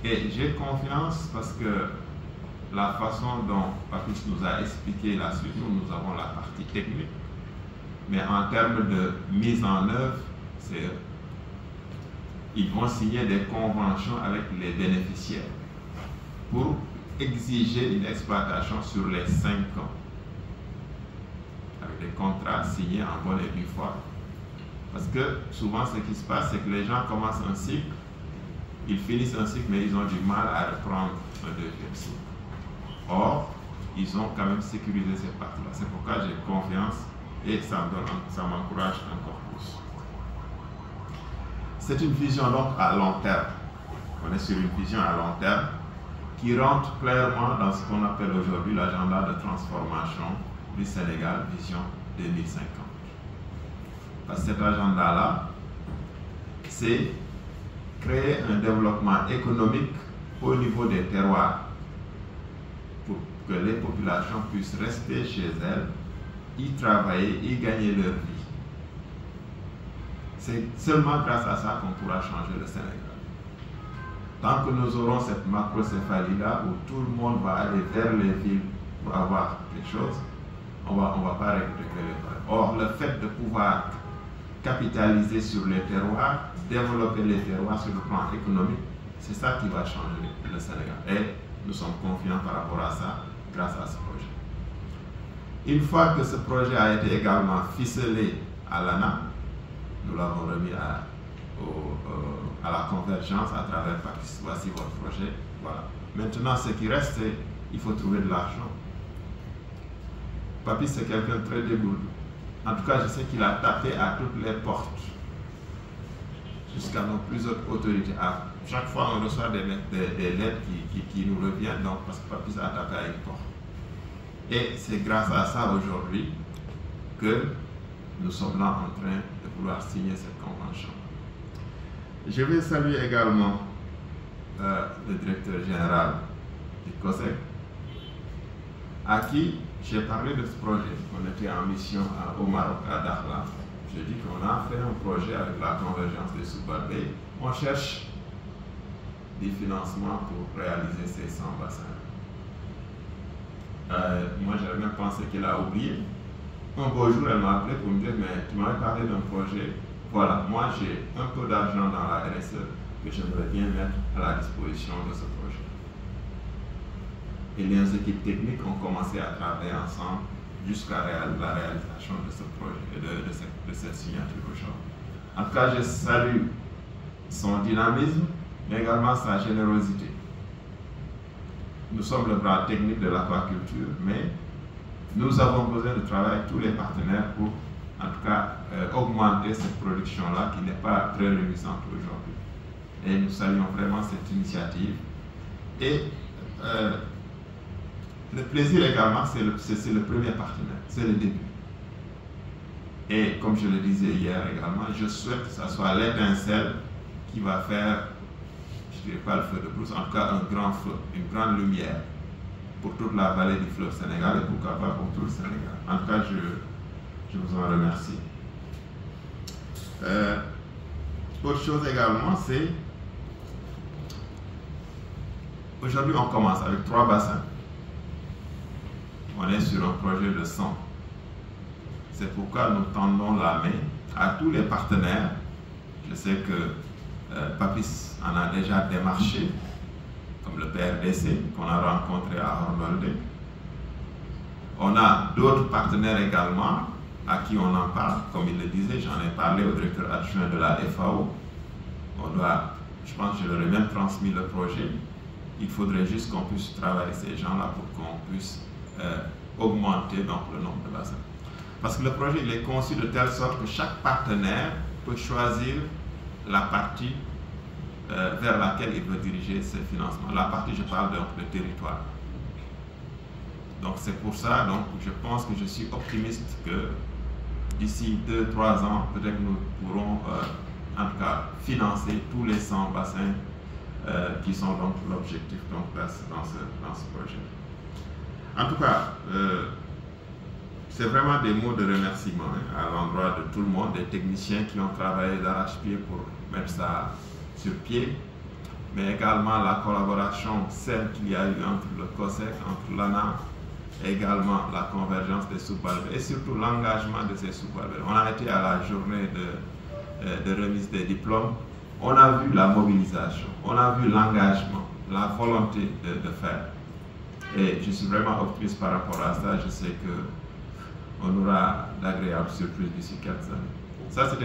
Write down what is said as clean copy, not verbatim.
Et j'ai confiance parce que la façon dont Papis nous a expliqué la suite, nous avons la partie technique, mais en termes de mise en œuvre, ils vont signer des conventions avec les bénéficiaires pour exiger une exploitation sur les 5 ans, avec des contrats signés en bonne et due forme. Parce que souvent, ce qui se passe, c'est que les gens commencent un cycle, ils finissent un cycle, mais ils ont du mal à reprendre un deuxième cycle. Or, ils ont quand même sécurisé cette partie-là. C'est pourquoi j'ai confiance et ça m'encourage encore plus. C'est une vision donc à long terme. On est sur une vision à long terme qui rentre clairement dans ce qu'on appelle aujourd'hui l'agenda de transformation du Sénégal, vision 2050. Parce que cet agenda-là, c'est créer un développement économique au niveau des terroirs pour que les populations puissent rester chez elles, y travailler, y gagner leur vie. C'est seulement grâce à ça qu'on pourra changer le Sénégal. Tant que nous aurons cette macrocéphalie-là où tout le monde va aller vers les villes pour avoir quelque chose, on ne va pas régler les problèmes. Or, le fait de pouvoir capitaliser sur les terroirs, développer les terroirs sur le plan économique, c'est ça qui va changer le Sénégal. Et nous sommes confiants par rapport à ça, grâce à ce projet. Une fois que ce projet a été également ficelé à l'ANA, nous l'avons remis à la convergence à travers Papis. Voici votre projet. Voilà. Maintenant, ce qui reste, c'est il faut trouver de l'argent. Papis, c'est quelqu'un de très dégourdi. En tout cas, je sais qu'il a tapé à toutes les portes, jusqu'à nos plus hautes autorités. À chaque fois, on reçoit des lettres qui nous reviennent, donc, parce que Papis a tapé à une porte. Et c'est grâce à ça aujourd'hui que nous sommes là en train de vouloir signer cette convention. Je vais saluer également le directeur général du COSEC, à qui j'ai parlé de ce projet. On était en mission au Maroc, à Dakhla. J'ai dit qu'on a fait un projet avec la convergence des sous-barbés. On cherche des financements pour réaliser ces 100 bassins. Moi, j'avais même pensé qu'elle a oublié. Un beau jour, elle m'a appelé pour me dire, mais tu m'avais parlé d'un projet. Voilà, moi, j'ai un peu d'argent dans la RSE que j'aimerais bien mettre à la disposition de ce projet. Et les équipes techniques ont commencé à travailler ensemble jusqu'à la réalisation de ce projet et de cette signature aujourd'hui. En tout cas, je salue son dynamisme, mais également sa générosité. Nous sommes le bras technique de l'aquaculture, mais nous avons besoin de travailler avec tous les partenaires pour, en tout cas, augmenter cette production-là qui n'est pas très réjouissante aujourd'hui. Et nous saluons vraiment cette initiative. Et le plaisir également, c'est le premier partenaire, c'est le début. Et comme je le disais hier également, je souhaite que ce soit l'étincelle qui va faire, je ne dirais pas le feu de brousse, en tout cas un grand feu, une grande lumière pour toute la vallée du fleuve Sénégal et pourquoi pas pour tout le Sénégal. En tout cas, je vous en remercie. Autre chose également, c'est aujourd'hui on commence avec 3 bassins. On est sur un projet de 100. C'est pourquoi nous tendons la main à tous les partenaires. Je sais que Papis en a déjà démarché, comme le PRDC qu'on a rencontré à Hornolde. On a d'autres partenaires également à qui on en parle. Comme il le disait, j'en ai parlé au directeur adjoint de la FAO. Je pense que je leur ai même transmis le projet. Il faudrait juste qu'on puisse travailler ces gens-là pour qu'on puisse augmenter donc, le nombre de bassins. Parce que le projet il est conçu de telle sorte que chaque partenaire peut choisir la partie vers laquelle il veut diriger ses financements. La partie, je parle donc de territoire. Donc c'est pour ça, donc, je pense que je suis optimiste que d'ici 2-3 ans, peut-être nous pourrons en tout cas financer tous les 100 bassins qui sont donc l'objectif dans ce projet. En tout cas, c'est vraiment des mots de remerciement à l'endroit de tout le monde, des techniciens qui ont travaillé d'arrache-pied pour mettre ça sur pied, mais également la collaboration, celle qu'il y a eu entre le COSEC, entre l'ANA, et également la convergence des sous-Balbert, et surtout l'engagement de ces sous-Balbert. On a été à la journée de remise des diplômes, on a vu la mobilisation, on a vu l'engagement, la volonté de faire. Et je suis vraiment optimiste par rapport à ça. Je sais qu'on aura d'agréables surprises d'ici quelques années. Ça, c'était